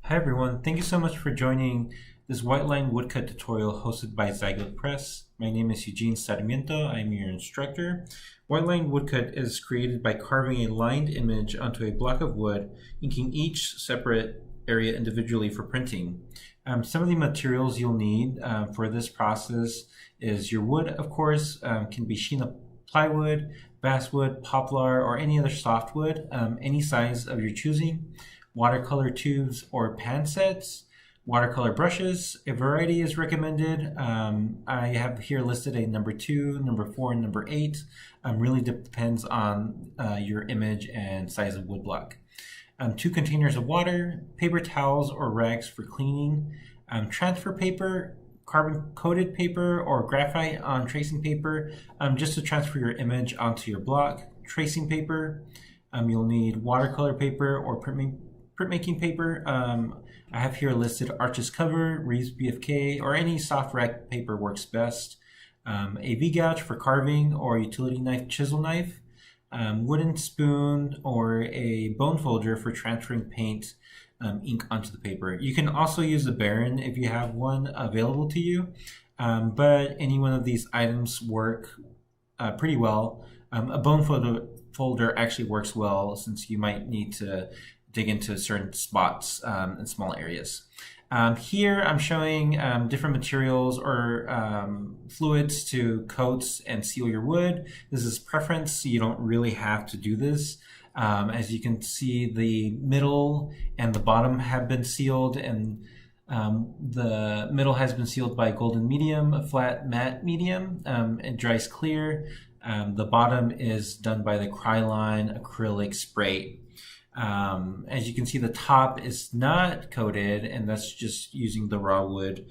Hi everyone, thank you so much for joining this White Line Woodcut tutorial hosted by Zygote Press. My name is Eugene Sarmiento, I'm your instructor. White Line Woodcut is created by carving a lined image onto a block of wood, inking each separate area individually for printing. Some of the materials you'll need for this process is your wood, of course, can be Sheena plywood, basswood, poplar, or any other softwood, any size of your choosing. Watercolor tubes or pan sets, watercolor brushes. A variety is recommended. I have here listed a number 2, number 4, and number 8. Really depends on your image and size of woodblock. 2 containers of water, paper towels or rags for cleaning, transfer paper, carbon-coated paper or graphite on tracing paper, just to transfer your image onto your block, tracing paper. You'll need watercolor paper or printmaking paper. I have here listed Arches Cover, Reeves BFK, or any soft rag paper works best. A V-gouge for carving or utility knife, chisel knife, wooden spoon, or a bone folder for transferring paint, ink onto the paper. You can also use a Baron if you have one available to you, but any one of these items work pretty well. A bone folder actually works well since you might need to dig into certain spots in small areas. Here I'm showing different materials or fluids to coat and seal your wood. This is preference, so you don't really have to do this. As you can see, the middle and the bottom have been sealed, and the middle has been sealed by golden medium, a flat matte medium. It dries clear. The bottom is done by the Cryline acrylic spray. As you can see, the top is not coated, and that's just using the raw wood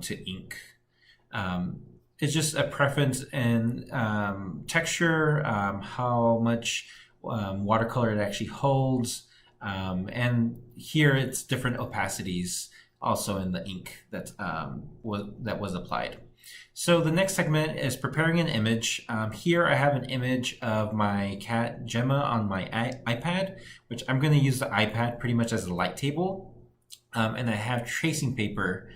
to ink. It's just a preference in texture, how much watercolor it actually holds, and here it's different opacities also in the ink that was applied. So the next segment is preparing an image. Here I have an image of my cat Gemma on my iPad, which I'm going to use the iPad pretty much as a light table. And I have tracing paper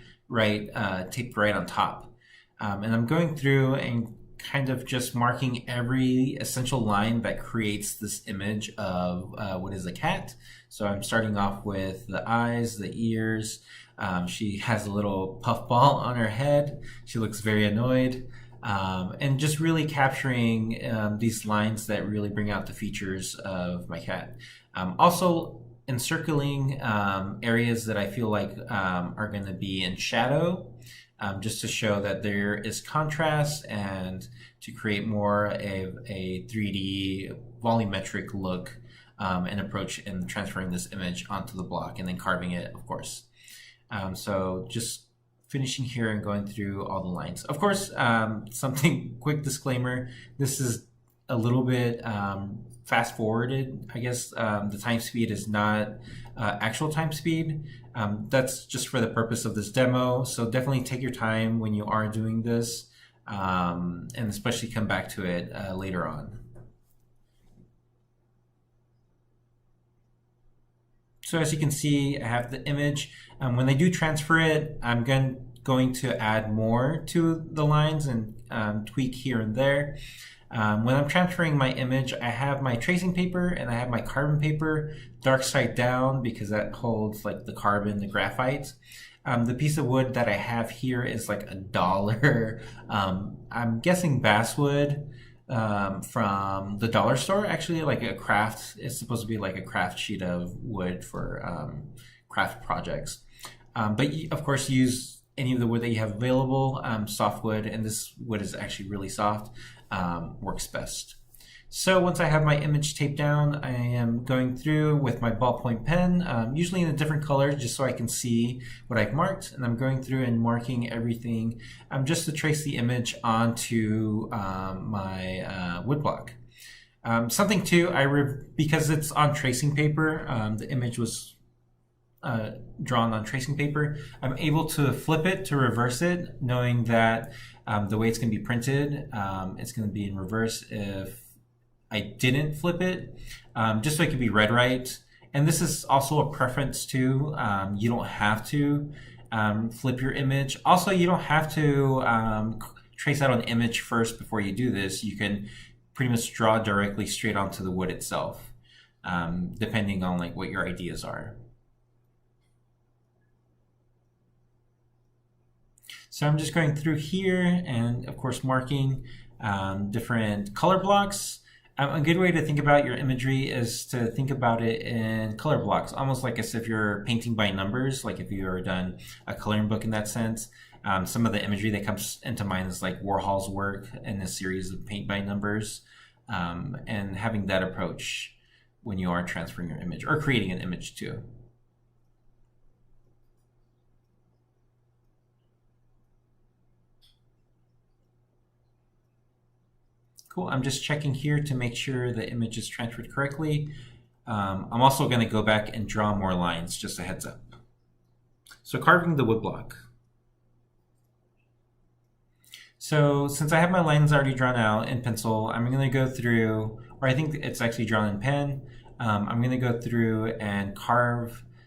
taped right on top. And I'm going through and kind of just marking every essential line that creates this image of what is a cat. So I'm starting off with the eyes, the ears. She has a little puffball on her head. She looks very annoyed. And just really capturing these lines that really bring out the features of my cat. Also encircling areas that I feel like are going to be in shadow, just to show that there is contrast and to create more of a 3D volumetric look and approach in transferring this image onto the block and then carving it, of course. So just finishing here and going through all the lines. Of course, quick disclaimer, this is a little bit fast forwarded. I guess the time speed is not actual time speed. That's just for the purpose of this demo. So definitely take your time when you are doing this, and especially come back to it later on. So as you can see, I have the image. When I do transfer it, I'm going to add more to the lines and tweak here and there. When I'm transferring my image, I have my tracing paper and I have my carbon paper dark side down because that holds like the carbon, the graphite. The piece of wood that I have here is like $1. I'm guessing basswood. From the dollar store, actually, like a craft. It's supposed to be like a craft sheet of wood for craft projects. But of course, use any of the wood that you have available. Softwood, and this wood is actually really soft, works best. So once I have my image taped down, I am going through with my ballpoint pen, usually in a different color, just so I can see what I've marked. And I'm going through and marking everything just to trace the image onto my woodblock. Something too, because it's on tracing paper, the image was drawn on tracing paper, I'm able to flip it to reverse it, knowing that the way it's going to be printed, it's going to be in reverse if I didn't flip it, just so it could be read right And this is also a preference too. You don't have to flip your image. Also, you don't have to trace out an image first before you do this. You can pretty much draw directly straight onto the wood itself, depending on like what your ideas are. So I'm just going through here and of course marking different color blocks. A good way to think about your imagery is to think about it in color blocks, almost like as if you're painting by numbers, like if you ever done a coloring book in that sense. Some of the imagery that comes into mind is like Warhol's work in a series of paint by numbers, and having that approach when you are transferring your image or creating an image too. Cool, I'm just checking here to make sure the image is transferred correctly. I'm also going to go back and draw more lines, just a heads up. So carving the wood block. So since I have my lines already drawn out in pencil, I'm going to go through, or I think it's actually drawn in pen. I'm going to go through and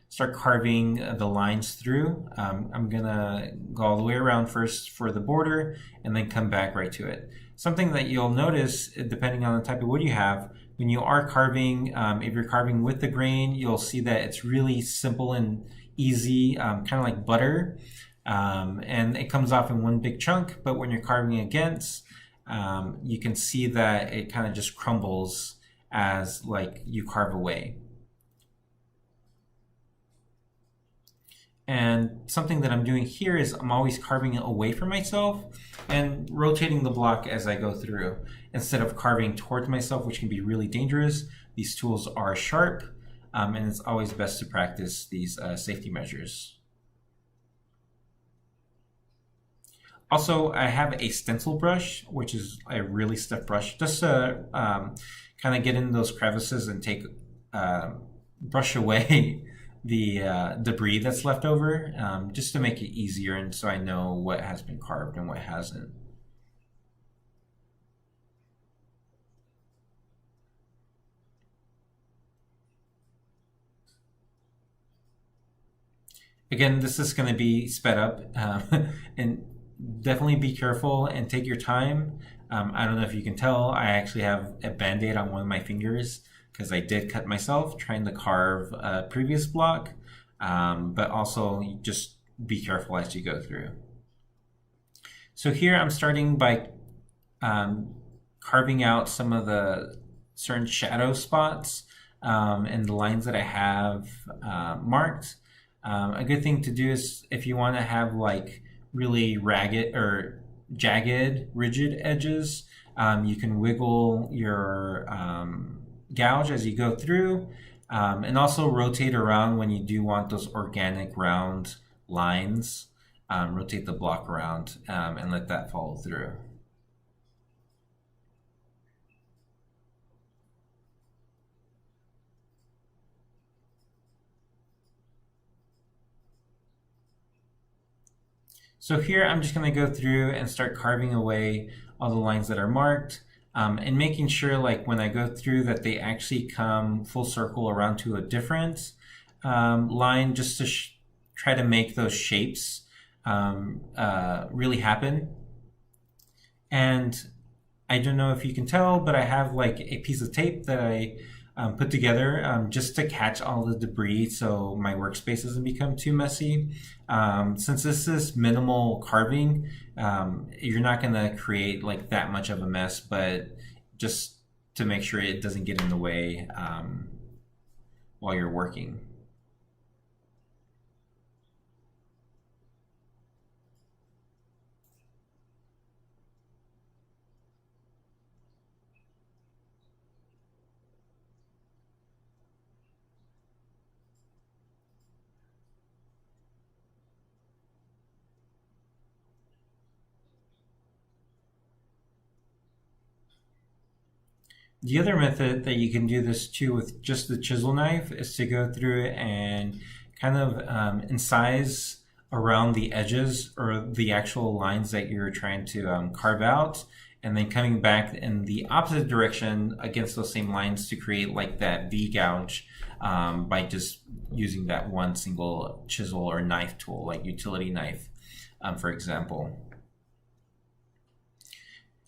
start carving the lines through. I'm going to go all the way around first for the border and then come back right to it. Something that you'll notice, depending on the type of wood you have, when you are carving, if you're carving with the grain, you'll see that it's really simple and easy, kind of like butter. And it comes off in one big chunk, but when you're carving against, you can see that it kind of just crumbles as like you carve away. And something that I'm doing here is I'm always carving it away from myself and rotating the block as I go through. Instead of carving towards myself, which can be really dangerous, these tools are sharp, and it's always best to practice these safety measures. Also, I have a stencil brush, which is a really stiff brush, just to kind of get in those crevices and brush away the debris that's left over, just to make it easier and so I know what has been carved and what hasn't. Again, this is going to be sped up, and definitely be careful and take your time. I don't know if you can tell, I actually have a band-aid on one of my fingers because I did cut myself trying to carve a previous block, but also just be careful as you go through. So here I'm starting by carving out some of the certain shadow spots and the lines that I have marked. A good thing to do is if you want to have like really ragged or jagged, rigid edges, you can wiggle your gouge as you go through, and also rotate around when you do want those organic round lines. Rotate the block around and let that follow through. So here I'm just going to go through and start carving away all the lines that are marked, and making sure like when I go through that they actually come full circle around to a different line, just to try to make those shapes really happen. And I don't know if you can tell, but I have like a piece of tape that I put together just to catch all the debris so my workspace doesn't become too messy. Since this is minimal carving, you're not going to create like that much of a mess, but just to make sure it doesn't get in the way while you're working. The other method that you can do this too with just the chisel knife is to go through and kind of incise around the edges or the actual lines that you're trying to carve out, and then coming back in the opposite direction against those same lines to create like that V gouge by just using that one single chisel or knife tool, like utility knife, for example.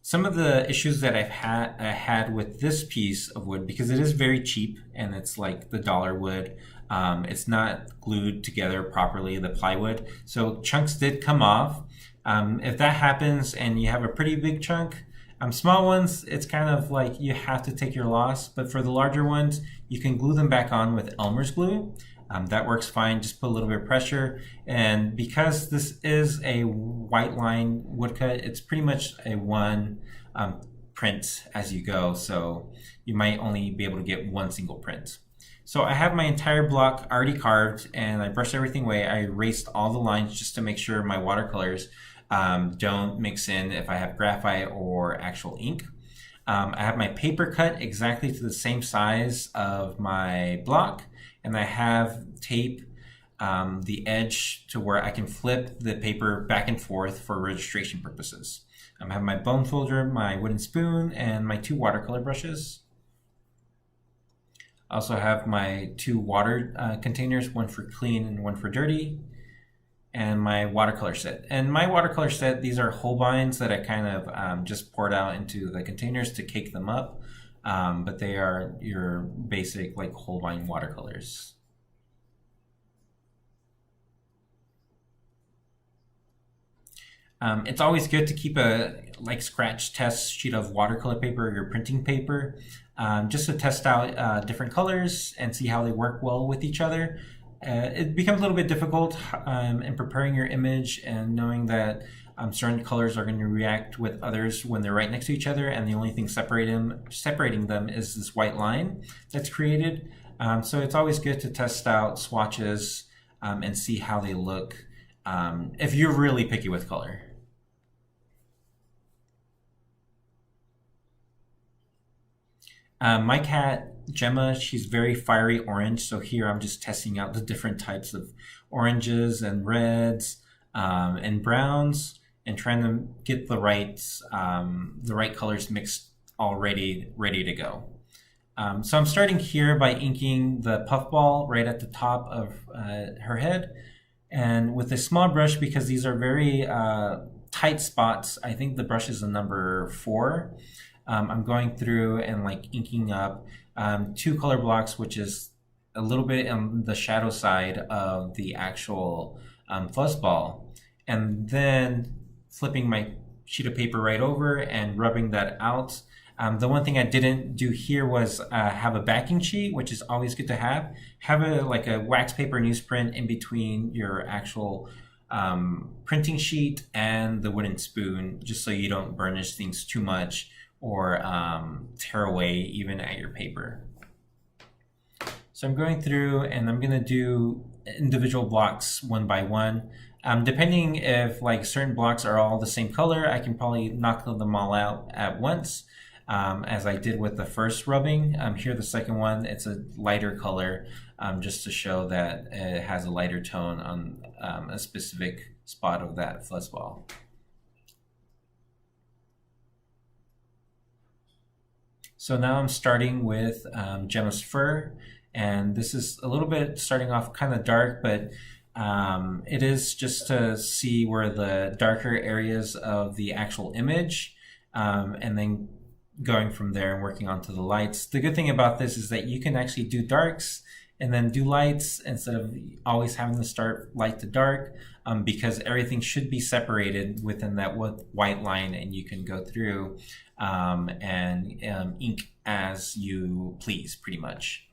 Some of the issues that I had with this piece of wood, because it is very cheap and it's like the dollar wood, it's not glued together properly, the plywood, so chunks did come off. If that happens and you have a pretty big chunk, small ones, it's kind of like you have to take your loss, but for the larger ones, you can glue them back on with Elmer's glue. That works fine, just put a little bit of pressure. And because this is a white line woodcut, it's pretty much a one print as you go, so you might only be able to get one single print. So I have my entire block already carved and I brushed everything away. I erased all the lines just to make sure my watercolors don't mix in if I have graphite or actual ink. I have my paper cut exactly to the same size of my block, and I have tape the edge to where I can flip the paper back and forth for registration purposes. I have my bone folder, my wooden spoon, and my 2 watercolor brushes. I also have my 2 water containers, one for clean and one for dirty, and my watercolor set. And my watercolor set, these are Holbeins that I kind of just poured out into the containers to cake them up. But they are your basic like Holbein watercolors. It's always good to keep a like scratch test sheet of watercolor paper or your printing paper, just to test out different colors and see how they work well with each other. It becomes a little bit difficult in preparing your image and knowing that certain colors are going to react with others when they're right next to each other, and the only thing separating them is this white line that's created. So it's always good to test out swatches and see how they look if you're really picky with color. My cat Gemma, she's very fiery orange, so here I'm just testing out the different types of oranges and reds and browns, and trying to get the right colors mixed already ready to go. So I'm starting here by inking the puffball right at the top of her head, and with a small brush, because these are very tight spots. I think the brush is a number 4. I'm going through and like inking up 2 color blocks, which is a little bit on the shadow side of the actual fuzzball, and then flipping my sheet of paper right over and rubbing that out. The one thing I didn't do here was have a backing sheet, which is always good to have. Have like a wax paper newsprint in between your actual printing sheet and the wooden spoon, just so you don't burnish things too much or tear away even at your paper. So I'm going through and I'm gonna do individual blocks one by one. Depending if like certain blocks are all the same color, I can probably knock them all out at once, as I did with the first rubbing. Here the second one, it's a lighter color, just to show that it has a lighter tone on a specific spot of that fuzzball. So now I'm starting with Gemma's fur, and this is a little bit starting off kind of dark, but it is just to see where the darker areas of the actual image, and then going from there and working onto the lights. The good thing about this is that you can actually do darks and then do lights instead of always having to start light to dark, because everything should be separated within that white line, and you can go through and ink as you please, pretty much.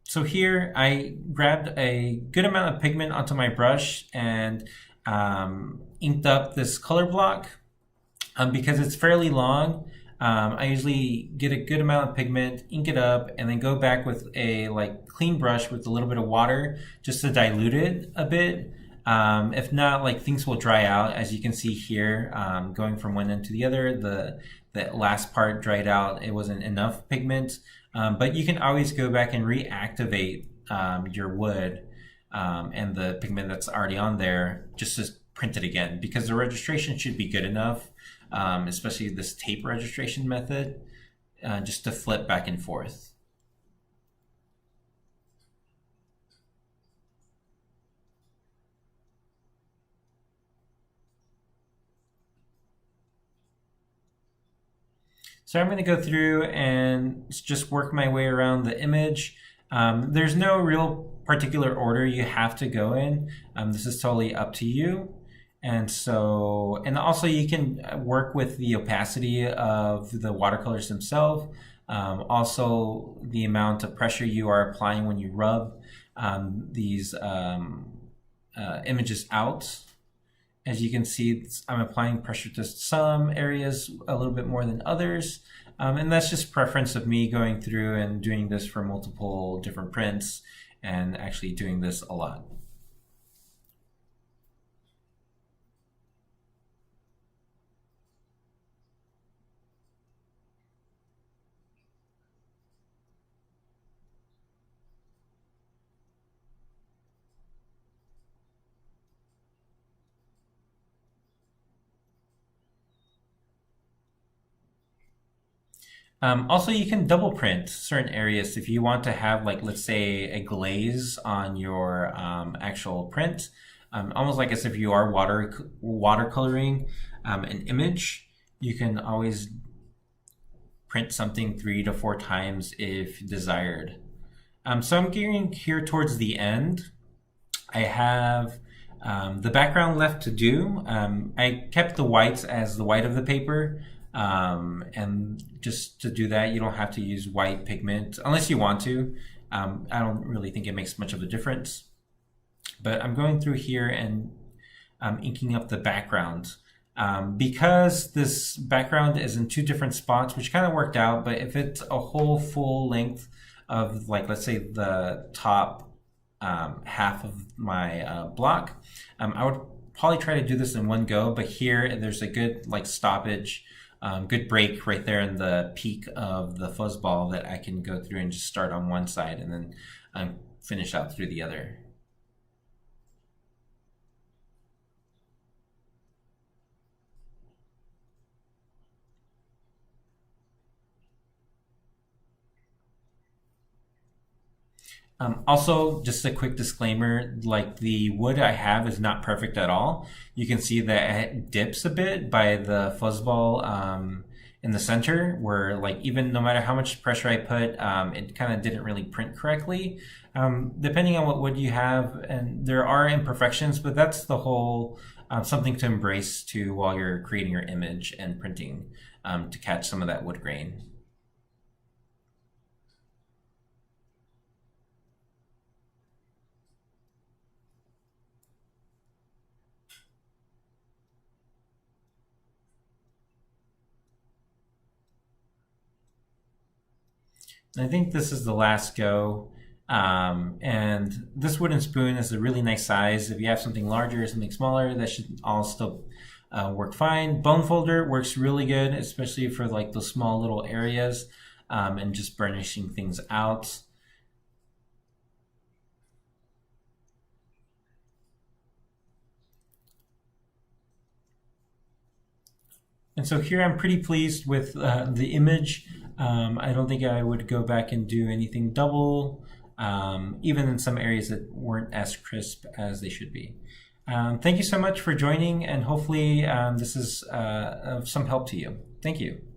So here I grabbed a good amount of pigment onto my brush and inked up this color block. Because it's fairly long, I usually get a good amount of pigment, ink it up, and then go back with a like clean brush with a little bit of water just to dilute it a bit. If not, like things will dry out, as you can see here, going from one end to the other. The last part dried out, it wasn't enough pigment, but you can always go back and reactivate your wood and the pigment that's already on there, just to print it again, because the registration should be good enough, especially this tape registration method. just to flip back and forth. So I'm going to go through and just work my way around the image. There's no real particular order you have to go in. This is totally up to you. And also you can work with the opacity of the watercolors themselves. Also the amount of pressure you are applying when you rub these images out. As you can see, I'm applying pressure to some areas a little bit more than others. And that's just preference of me going through and doing this for multiple different prints and actually doing this a lot. Also, you can double print certain areas if you want to have, like, let's say, a glaze on your actual print, almost like as if you are watercoloring an image. You can always print something 3 to 4 times if desired. So I'm gearing here towards the end. I have the background left to do. I kept the whites as the white of the paper. And just to do that, you don't have to use white pigment unless you want to. I don't really think it makes much of a difference. But I'm going through here and inking up the background. Because this background is in 2 different spots, which kind of worked out, but if it's a whole full length of, like, let's say the top half of my block, I would probably try to do this in one go, but here there's a good, like, stoppage, good break right there in the peak of the fuzzball that I can go through and just start on one side and then finish out through the other. Also, just a quick disclaimer, like, the wood I have is not perfect at all. You can see that it dips a bit by the fuzzball in the center, where, like, even no matter how much pressure I put, it kind of didn't really print correctly. Depending on what wood you have, and there are imperfections, but that's the whole something to embrace too while you're creating your image and printing, to catch some of that wood grain. I think this is the last go. And this wooden spoon is a really nice size. If you have something larger or something smaller, that should all still work fine. Bone folder works really good, especially for, like, those small little areas and just burnishing things out. And so here I'm pretty pleased with the image. I don't think I would go back and do anything double, even in some areas that weren't as crisp as they should be. Thank you so much for joining, and hopefully this is of some help to you. Thank you.